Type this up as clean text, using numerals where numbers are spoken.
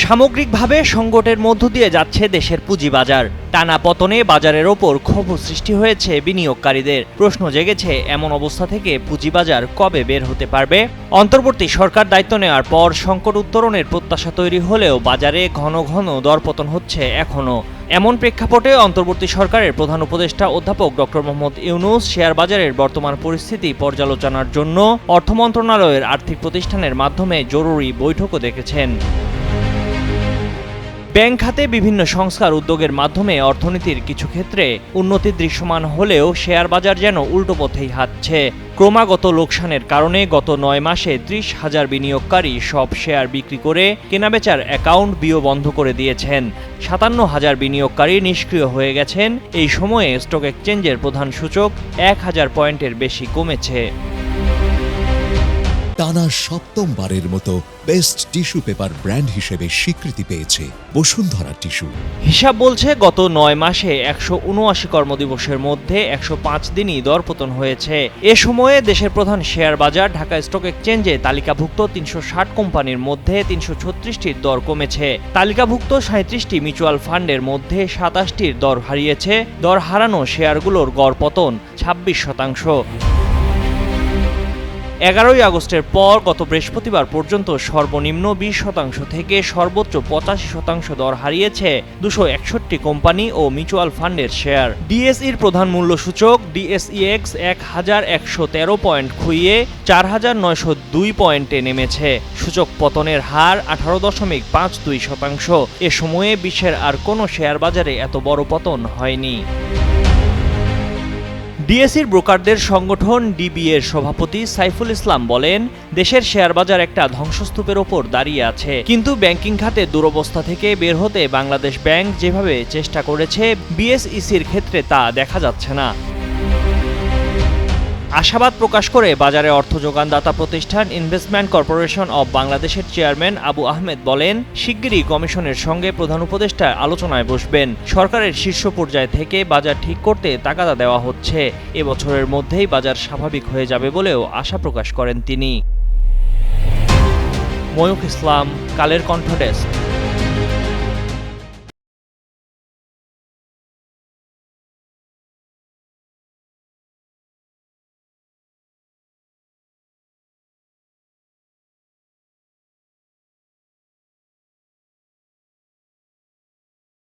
সামগ্রিকভাবে সংকটের মধ্য দিয়ে যাচ্ছে দেশের পুঁজিবাজার। টানা পতনে বাজারের ওপর ক্ষোভ সৃষ্টি হয়েছে বিনিয়োগকারীদের। প্রশ্ন জেগেছে, এমন অবস্থা থেকে পুঁজিবাজার কবে বের হতে পারবে? অন্তর্বর্তী সরকার দায়িত্ব নেওয়ার পর সংকট উত্তরণের প্রত্যাশা তৈরি হলেও বাজারে ঘন ঘন দরপতন হচ্ছে এখনও। এমন প্রেক্ষাপটে অন্তর্বর্তী সরকারের প্রধান উপদেষ্টা অধ্যাপক ডক্টর মোহাম্মদ ইউনূস শেয়ার বাজারের বর্তমান পরিস্থিতি পর্যালোচনার জন্য অর্থ মন্ত্রণালয়ের আর্থিক প্রতিষ্ঠানের মাধ্যমে জরুরি বৈঠকও ডেকেছেন। ব্যাংক খাতে বিভিন্ন সংস্কার উদ্যোগের মাধ্যমে অর্থনীতির কিছু ক্ষেত্রে উন্নতি দৃশ্যমান হলেও শেয়ার বাজার যেন উল্টো পথেই হাঁটছে। ক্রমাগত লোকসানের কারণে গত 9 মাসে 30,000 বিনিয়োগকারী সব শেয়ার বিক্রি করে কেনাবেচার অ্যাকাউন্ট বন্ধ করে দিয়েছেন। 57,000 বিনিয়োগকারী নিষ্ক্রিয় হয়ে গেছেন। এই সময়ে স্টক এক্সচেঞ্জের প্রধান সূচক 1000 পয়েন্টের বেশি কমেছে। টানা সপ্তমবারের মতো বেস্ট টিস্যু পেপার ব্র্যান্ড হিসেবে স্বীকৃতি পেয়েছে বসুন্ধরা টিস্যু। হিসাব বলছে গত 9 মাসে 179 কর্মদিবসের মধ্যে 105 দিনই দরপতন হয়েছে। এ সময়ে দেশের প্রধান শেয়ার বাজার ঢাকা স্টক এক্সচেঞ্জে তালিকাভুক্ত 360 কোম্পানির মধ্যে 336টির দর কমেছে। তালিকাভুক্ত 37টি মিউচুয়াল ফান্ডের মধ্যে 27টির দর হারিয়েছে। দর হারানো শেয়ারগুলোর গড় পতন 26%। 11 আগস্টের পর গত বৃহস্পতিবার পর্যন্ত সর্বনিম্ন 20% থেকে সর্বোচ্চ 85% দর হারিয়েছে 261 কোম্পানি ও মিউচুয়াল ফান্ডের শেয়ার। ডিএসইর প্রধান মূল্য সূচক ডিএসইএক্স 1113 পয়েন্ট খুইয়ে 4902 পয়েন্টে নেমেছে। সূচক পতনের হার 18.52%। এ সময়ে বিশ্বের আর কোনো শেয়ার বাজারে এত বড় পতন হয়নি। ডিএসইর ব্রোকারদের সংগঠন ডিবিএর সভাপতি সাইফুল ইসলাম বলেন, দেশের শেয়ার বাজার একটা ধ্বংসস্তূপের ওপর দাঁড়িয়ে আছে। কিন্তু ব্যাংকিং খাতে দুরবস্থা থেকে বের হতে বাংলাদেশ ব্যাংক যেভাবে চেষ্টা করেছে, বিএসইসির ক্ষেত্রে তা দেখা যাচ্ছে না। আশাবাদ প্রকাশ করে বাজারে অর্থ যোগানদাতা প্রতিষ্ঠান ইনভেস্টমেন্ট কর্পোরেশন অব বাংলাদেশের চেয়ারম্যান আবু আহমেদ বলেন, শিগগিরই কমিশনের সঙ্গে প্রধান উপদেষ্টা আলোচনায় বসবেন। সরকারের শীর্ষ পর্যায় থেকে বাজার ঠিক করতে তাগাদা দেওয়া হচ্ছে। এবছরের মধ্যেই বাজার স্বাভাবিক হয়ে যাবে বলেও আশা প্রকাশ করেন তিনি। ময়ূখ ইসলাম, কালের কণ্ঠ ডেস্ক।